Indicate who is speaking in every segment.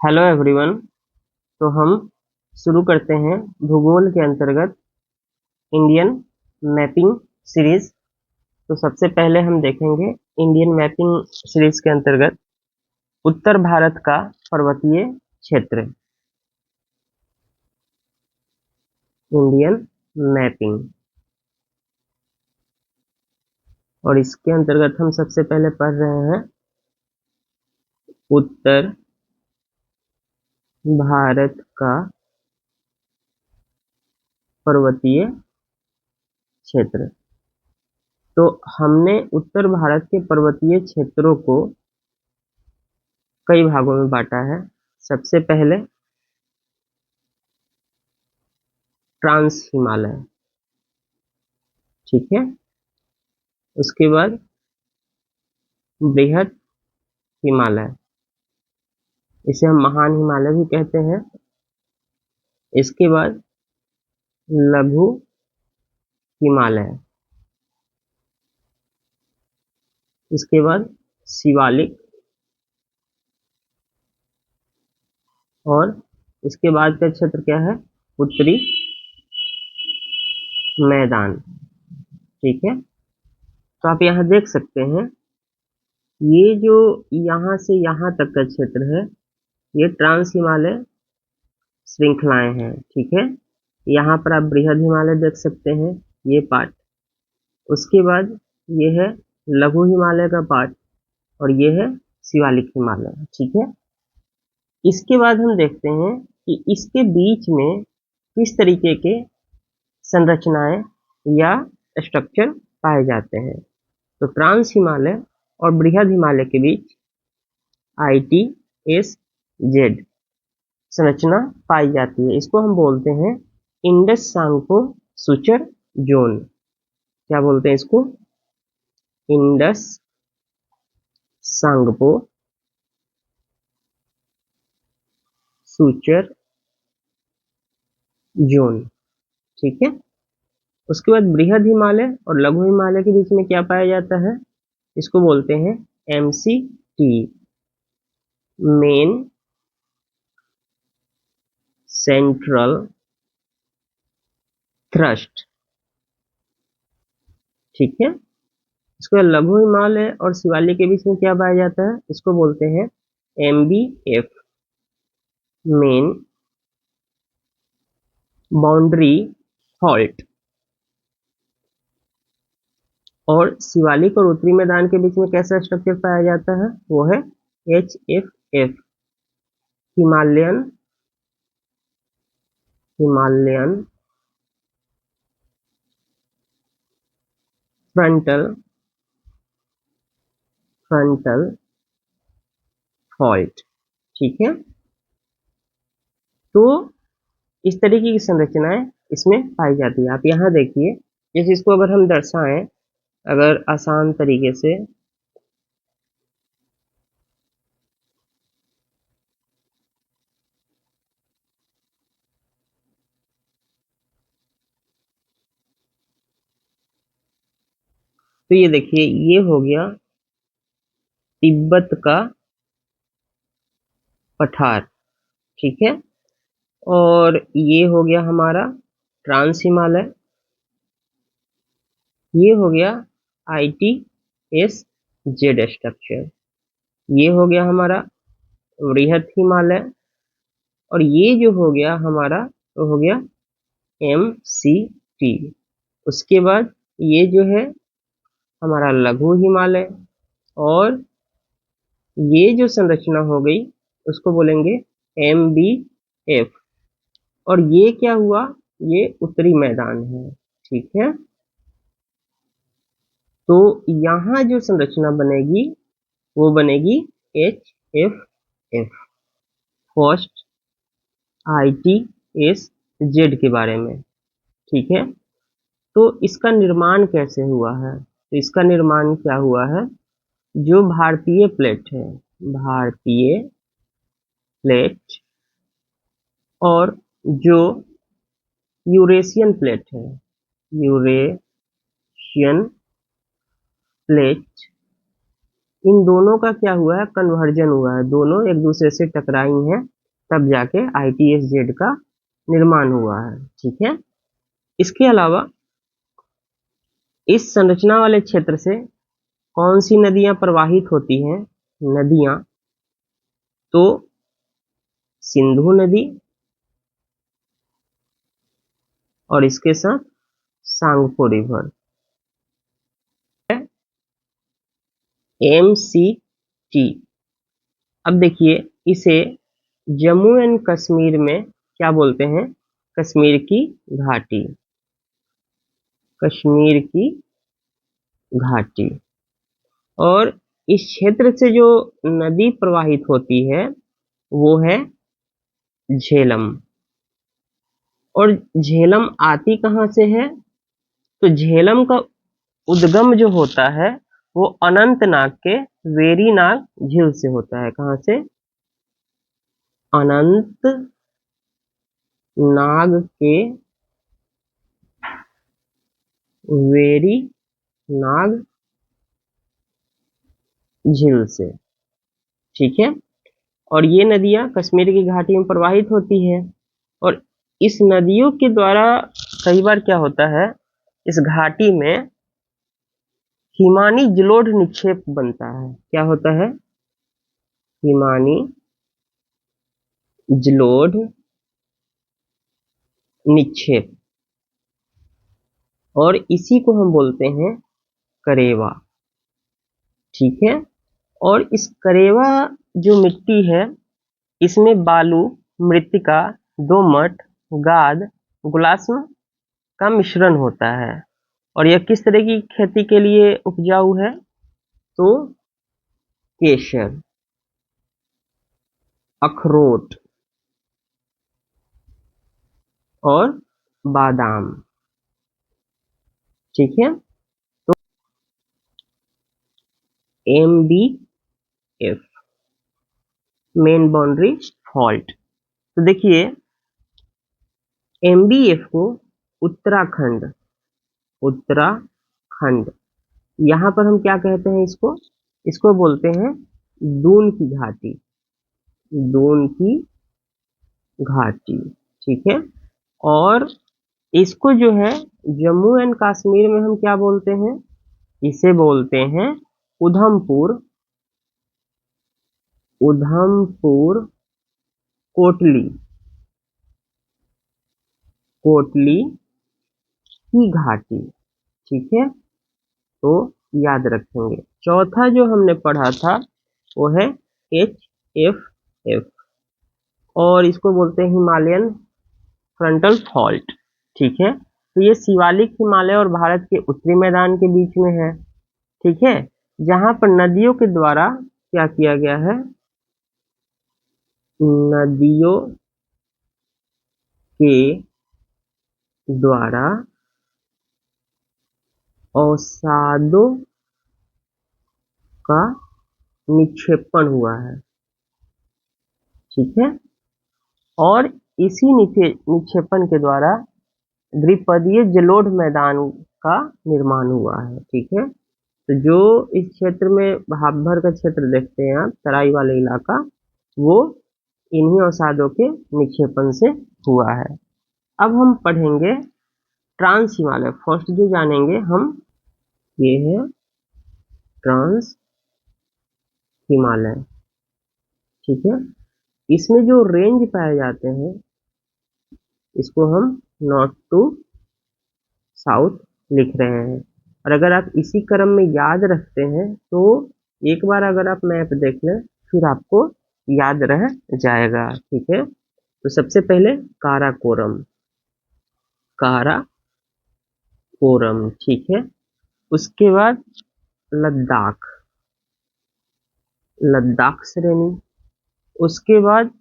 Speaker 1: Hello everyone. तो हम शुरू करते हैं भूगोल के अंतर्गत इंडियन मैपिंग सीरीज। तो सबसे पहले हम देखेंगे इंडियन मैपिंग सीरीज के अंतर्गत उत्तर भारत का पर्वतीय क्षेत्र। इंडियन मैपिंग, और इसके अंतर्गत हम सबसे पहले पढ़ रहे हैं उत्तर भारत का पर्वतीय क्षेत्र। तो हमने उत्तर भारत के पर्वतीय क्षेत्रों को कई भागों में बांटा है। सबसे पहले ट्रांस हिमालय, ठीक है। उसके बाद बृहद हिमालय, इसे हम महान हिमालय भी कहते हैं। इसके बाद लघु हिमालय, इसके बाद शिवालिक, और इसके बाद का क्षेत्र क्या है, उत्तरी मैदान, ठीक है। तो आप यहाँ देख सकते हैं, ये जो यहाँ से यहाँ तक का क्षेत्र है, ये ट्रांस हिमालय श्रृंखलाएं हैं, ठीक है। यहाँ पर आप बृहद हिमालय देख सकते हैं, ये पार्ट। उसके बाद ये है लघु हिमालय का पार्ट, और ये है शिवालिक हिमालय, ठीक है। इसके बाद हम देखते हैं कि इसके बीच में किस तरीके के संरचनाएं या स्ट्रक्चर पाए जाते हैं। तो ट्रांस हिमालय और बृहद हिमालय के बीच ITSZ संरचना पाई जाती है। इसको हम बोलते हैं इंडस सांगपो सूचर जोन। क्या बोलते हैं इसको, इंडस सांगपो सूचर जोन, ठीक है। उसके बाद बृहद हिमालय और लघु हिमालय के बीच में क्या पाया जाता है, इसको बोलते हैं MCT, मेन सेंट्रल थ्रस्ट, ठीक है। इसके बाद लघु हिमालय और शिवालिक के बीच में क्या पाया जाता है, इसको बोलते हैं MBF, मेन बाउंड्री फॉल्ट। और शिवालिक और उत्तरी मैदान के बीच में कैसा स्ट्रक्चर पाया जाता है, वो है HFF, हिमालयन फ्रंटल फॉल्ट, ठीक है। तो इस तरीके की संरचनाएं इसमें पाई जाती है। आप यहाँ देखिए, जैसे इसको अगर हम दर्शाएं, अगर आसान तरीके से, तो ये देखिए, ये हो गया तिब्बत का पठार, ठीक है। और ये हो गया हमारा ट्रांस हिमालय, ये हो गया ITSZ स्ट्रक्चर, ये हो गया हमारा बृहद हिमालय, और ये जो हो गया हमारा, तो हो गया MCT। उसके बाद ये जो है हमारा लघु हिमालय, और ये जो संरचना हो गई उसको बोलेंगे MBF, और ये क्या हुआ, ये उत्तरी मैदान है, ठीक है। तो यहाँ जो संरचना बनेगी वो बनेगी HFF, फर्स्ट ITSZ के बारे में, ठीक है। तो इसका निर्माण कैसे हुआ है, तो इसका निर्माण क्या हुआ है, जो भारतीय प्लेट है, भारतीय प्लेट, और जो यूरेशियन प्लेट है, यूरेशियन प्लेट, इन दोनों का क्या हुआ है, कन्वर्जन हुआ है। दोनों एक दूसरे से टकराई हैं, तब जाके ITSZ का निर्माण हुआ है। ठीक है, इसके अलावा इस संरचना वाले क्षेत्र से कौन सी नदियां प्रवाहित होती हैं? नदियां तो सिंधु नदी और इसके साथ सांगपो रिवर। MCT। अब देखिए, इसे जम्मू एंड कश्मीर में क्या बोलते हैं? कश्मीर की घाटी। कश्मीर की घाटी। और इस क्षेत्र से जो नदी प्रवाहित होती है वो है झेलम। और झेलम आती कहाँ से है? तो झेलम का उद्गम जो होता है वो अनंतनाग के वेरीनाग झील से होता है। कहाँ से? अनंतनाग के वेरीनाग झील से। ठीक है, और ये नदियां कश्मीर की घाटी में प्रवाहित होती है। और इस नदियों के द्वारा कई बार क्या होता है, इस घाटी में हिमानी जलोढ़ निक्षेप बनता है। क्या होता है? हिमानी जलोढ़ निक्षेप। और इसी को हम बोलते हैं करेवा। ठीक है, और इस करेवा जो मिट्टी है इसमें बालू, मृत्तिका, दोमट, गाद, गुलाश्म का मिश्रण होता है। और यह किस तरह की खेती के लिए उपजाऊ है? तो केसर, अखरोट और बादाम। ठीक है, तो MBF, मेन बाउंड्री फॉल्ट। तो देखिए, MBF को उत्तराखंड, उत्तराखंड यहां पर हम क्या कहते हैं? इसको बोलते हैं दून की घाटी। दून की घाटी। ठीक है, और इसको जो है जम्मू एंड कश्मीर में हम क्या बोलते हैं? इसे बोलते हैं उधमपुर, उधमपुर कोटली, कोटली की घाटी। ठीक है, तो याद रखेंगे। चौथा जो हमने पढ़ा था वो है HFF, और इसको बोलते हैं हिमालयन फ्रंटल फॉल्ट। ठीक है, तो ये शिवालिक हिमालय और भारत के उत्तरी मैदान के बीच में है। ठीक है, जहां पर नदियों के द्वारा क्या किया गया है? नदियों के द्वारा अवसादों का निक्षेपण हुआ है। ठीक है, और इसी निक्षेपण के द्वारा द्विपदीय जलोढ़ मैदान का निर्माण हुआ है। ठीक है, तो जो इस क्षेत्र में भाप भर का क्षेत्र देखते हैं आप, तराई वाले इलाका, वो इन्हीं अवसादों के निक्षेपण से हुआ है। अब हम पढ़ेंगे ट्रांस हिमालय। फर्स्ट जो जानेंगे हम, ये है ट्रांस हिमालय। ठीक है, इसमें जो रेंज पाए जाते हैं इसको हम नॉर्थ टू साउथ लिख रहे हैं। और अगर आप इसी क्रम में याद रखते हैं तो एक बार अगर आप मैप देख लें फिर आपको याद रह जाएगा। ठीक है, तो सबसे पहले काराकोरम, काराकोरम। ठीक है, उसके बाद लद्दाख, लद्दाख श्रेणी। उसके बाद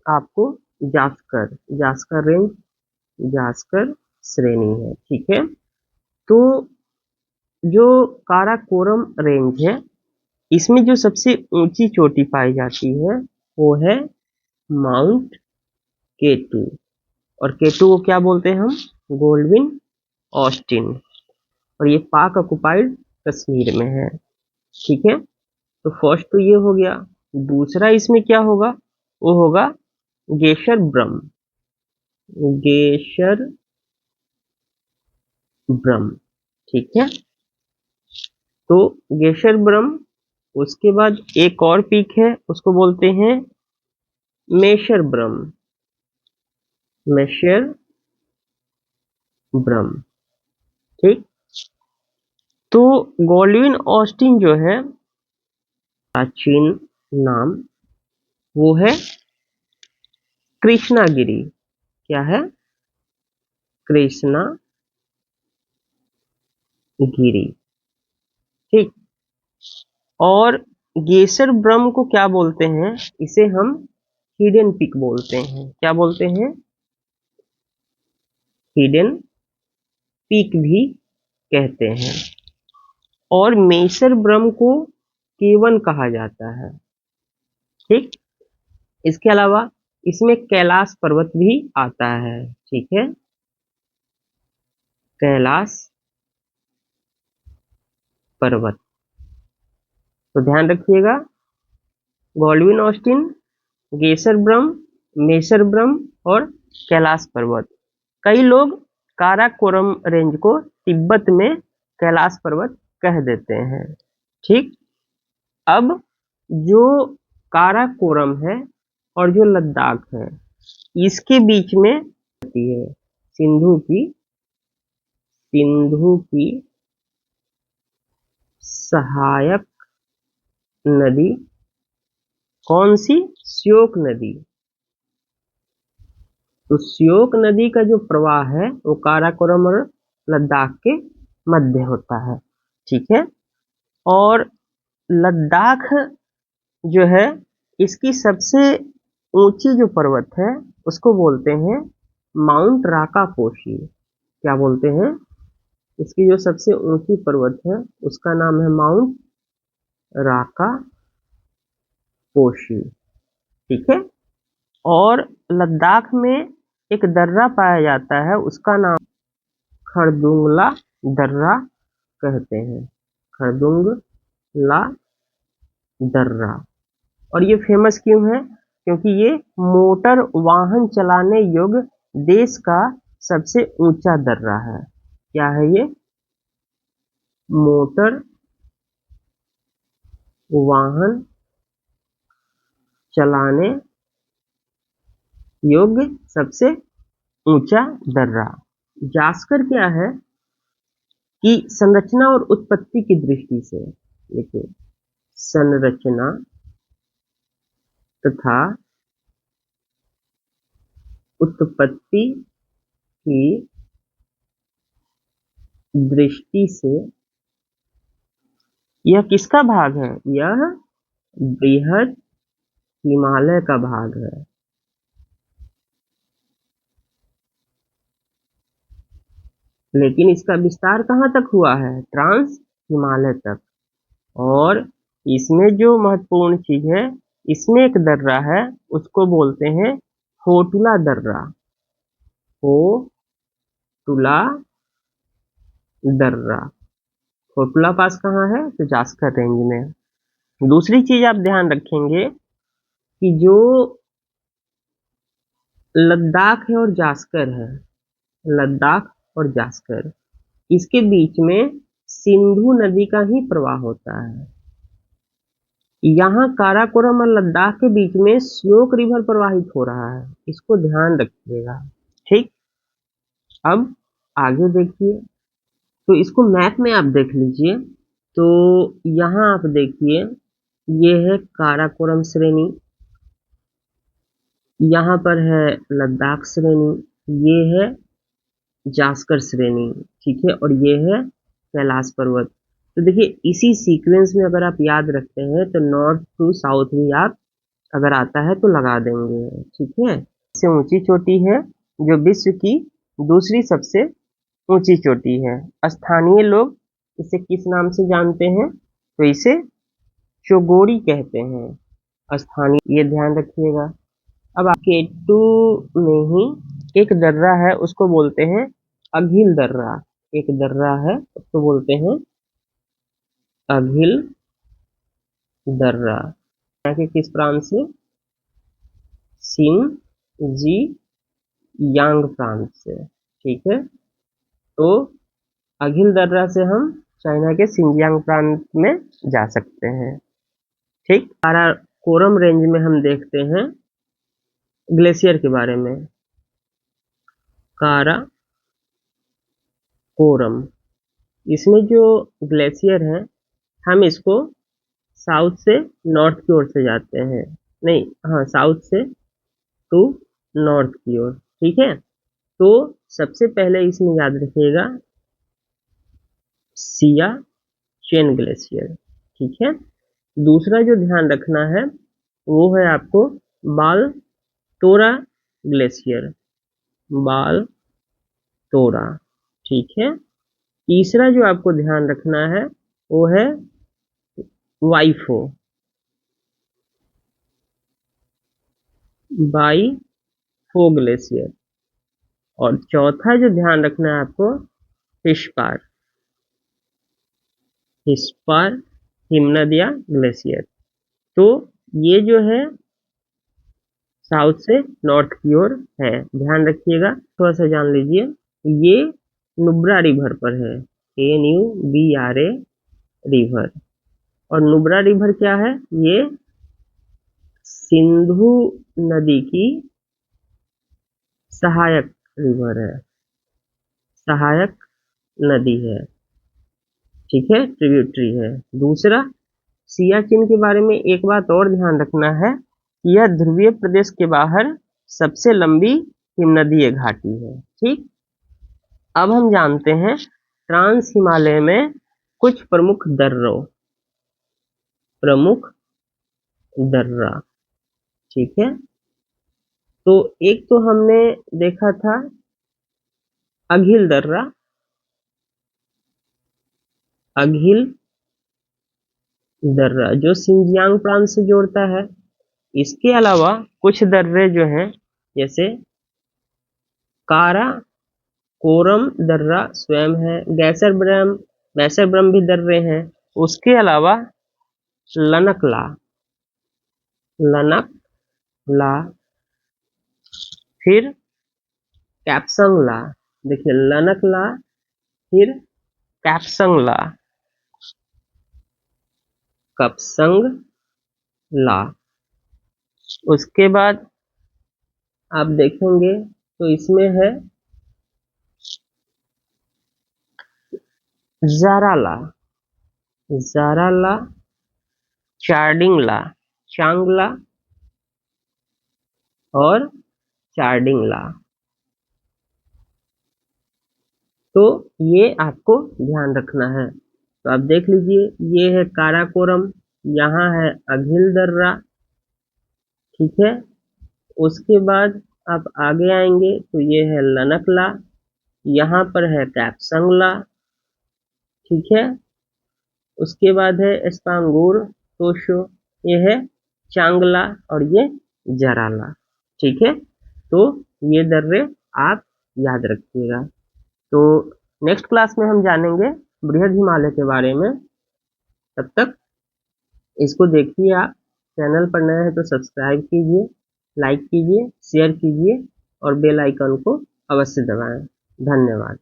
Speaker 1: आपको जास्कर, जास्कर रेंज, जास्कर श्रेणी है। ठीक है, तो जो काराकोरम रेंज है इसमें जो सबसे ऊंची चोटी पाई जाती है वो है माउंट केटू। और केटू को क्या बोलते हैं हम? Gold Wing Austin. और ये पाक ऑक्युपाइड कश्मीर में है। ठीक है, तो फर्स्ट तो ये हो गया। दूसरा इसमें क्या होगा? वो होगा गेशर ब्रह्म, गेशर ब्रह्म, ठीक है। तो गेशर ब्रह्म, उसके बाद एक और पीक है उसको बोलते हैं मेशर ब्रह्म, मेशर ब्रह्म, ठीक। तो गॉडविन ऑस्टिन जो है प्राचीन नाम वो है कृष्णागिरी। क्या है? कृष्णागिरी, ठीक। और गेसर ब्रह्म को क्या बोलते हैं? इसे हम हिडन पीक बोलते हैं। क्या बोलते हैं? हिडन पीक भी कहते हैं। और मेसर ब्रह्म को केवन कहा जाता है, ठीक। इसके अलावा इसमें कैलाश पर्वत भी आता है, ठीक है। कैलाश पर्वत, तो ध्यान रखिएगा, गॉडविन ऑस्टिन, गेसर ब्रह्म, मेसर ब्रह्म और कैलाश पर्वत। कई लोग काराकोरम रेंज को तिब्बत में कैलाश पर्वत कह देते हैं, ठीक। अब जो काराकोरम है और जो लद्दाख है, इसके बीच में आती है सिंधु की सहायक नदी। कौन सी? श्योक नदी। तो श्योक नदी का जो प्रवाह है वो काराकोरम और लद्दाख के मध्य होता है, ठीक है। और लद्दाख जो है, इसकी सबसे ऊंची जो पर्वत है उसको बोलते हैं माउंट राकापोशी। क्या बोलते हैं? इसकी जो सबसे ऊंची पर्वत है उसका नाम है माउंट राकापोशी, ठीक है। और लद्दाख में एक दर्रा पाया जाता है, उसका नाम खरदुंगला दर्रा कहते हैं, खरदुंगला दर्रा। और ये फेमस क्यों है? क्योंकि ये मोटर वाहन चलाने योग्य देश का सबसे ऊंचा दर्रा है। क्या है ये? मोटर वाहन चलाने योग्य सबसे ऊंचा दर्रा। जास्कर क्या है कि संरचना और उत्पत्ति की दृष्टि से, देखिए, संरचना तथा उत्पत्ति की दृष्टि से यह किसका भाग है? यह बृहद हिमालय का भाग है। लेकिन इसका विस्तार कहाँ तक हुआ है? ट्रांस हिमालय तक। और इसमें जो महत्वपूर्ण चीज है, इसमें एक दर्रा है उसको बोलते हैं होटुला दर्रा। होटुला दर्रा, होटुला पास कहाँ है? तो जास्कर रेंज में। दूसरी चीज आप ध्यान रखेंगे कि जो लद्दाख है और जास्कर है, लद्दाख और जास्कर, इसके बीच में सिंधु नदी का ही प्रवाह होता है। यहाँ काराकोरम और लद्दाख के बीच में श्योक रिवर प्रवाहित हो रहा है, इसको ध्यान रखिएगा, ठीक। अब आगे देखिए, तो इसको मैप में आप देख लीजिए। तो यहाँ आप देखिए, ये है काराकोरम श्रेणी, यहाँ पर है लद्दाख श्रेणी, ये है जास्कर श्रेणी, ठीक है। और ये है कैलाश पर्वत। तो देखिए, इसी सीक्वेंस में अगर आप याद रखते हैं तो नॉर्थ टू साउथ भी आप अगर आता है तो लगा देंगे, ठीक है। सबसे ऊंची चोटी है जो विश्व की दूसरी सबसे ऊंची चोटी है। स्थानीय लोग इसे किस नाम से जानते हैं? तो इसे चोगोड़ी कहते हैं स्थानीय, ये ध्यान रखिएगा। अब आपके टू में ही एक दर्रा है उसको बोलते हैं अघिल दर्रा। एक दर्रा है उसको बोलते हैं अघिल दर्रा। यहाँ के किस प्रांत से? सिंध जी यांग प्रांत से। ठीक है, तो अघिल दर्रा से हम चाइना के सिंजियांग प्रांत में जा सकते हैं। ठीक, काराकोरम रेंज में हम देखते हैं ग्लेशियर के बारे में। काराकोरम, इसमें जो ग्लेशियर है, हम इसको साउथ से नॉर्थ की ओर से जाते हैं, नहीं हाँ, साउथ से टू नॉर्थ की ओर। ठीक है, तो सबसे पहले इसमें याद रखिएगा सियाचेन ग्लेशियर। ठीक है, दूसरा जो ध्यान रखना है वो है आपको बालतोरा ग्लेशियर, बालतोरा। ठीक है, तीसरा जो आपको ध्यान रखना है वो है वाइफो, बाइफो ग्लेशियर। और चौथा जो ध्यान रखना है आपको हिस्पार, हिस्पार हिमनदिया ग्लेशियर। तो ये जो है साउथ से नॉर्थ की ओर है, ध्यान रखिएगा। थोड़ा सा जान लीजिए, ये नुब्रा रिवर पर है, NUBRA रिवर। और नुब्रा रिवर क्या है? ये सिंधु नदी की सहायक रिवर है, सहायक नदी है। ठीक है, ट्रिब्यूटरी है। दूसरा, सियाचिन के बारे में एक बात और ध्यान रखना है, यह ध्रुवीय प्रदेश के बाहर सबसे लंबी हिमनदीय घाटी है। ठीक, अब हम जानते हैं ट्रांस हिमालय में कुछ प्रमुख दर्रों, प्रमुख दर्रा। ठीक है, तो एक तो हमने देखा था अघिल दर्रा, अघिल दर्रा जो सिंजियांग प्रांत से जोड़ता है। इसके अलावा कुछ दर्रे जो हैं, जैसे काराकोरम दर्रा स्वयं है, गैसरब्रम भी दर्रे हैं। उसके अलावा लनकला, लनकला, फिर कैप्संगला। देखिए, लनकला, फिर कैप्संगला, कपसंगला। उसके बाद आप देखेंगे तो इसमें है जाराला, जाराला, चार्डिंगला, चांगला और चार्डिंगला। तो ये आपको ध्यान रखना है। तो आप देख लीजिए, ये है काराकोरम, यहाँ है अघिल दर्रा। ठीक है, उसके बाद आप आगे आएंगे तो ये है लनकला, यहाँ पर है कैप्संगला। ठीक है, उसके बाद है स्पांगूर तोशो, ये है चांगला और ये जराला। ठीक है, तो ये दर्रे आप याद रखिएगा। तो नेक्स्ट क्लास में हम जानेंगे बृहद हिमालय के बारे में। तब तक इसको देखिए, आप चैनल पर नए हैं तो सब्सक्राइब कीजिए, लाइक कीजिए, शेयर कीजिए और बेल आइकन को अवश्य दबाएं। धन्यवाद।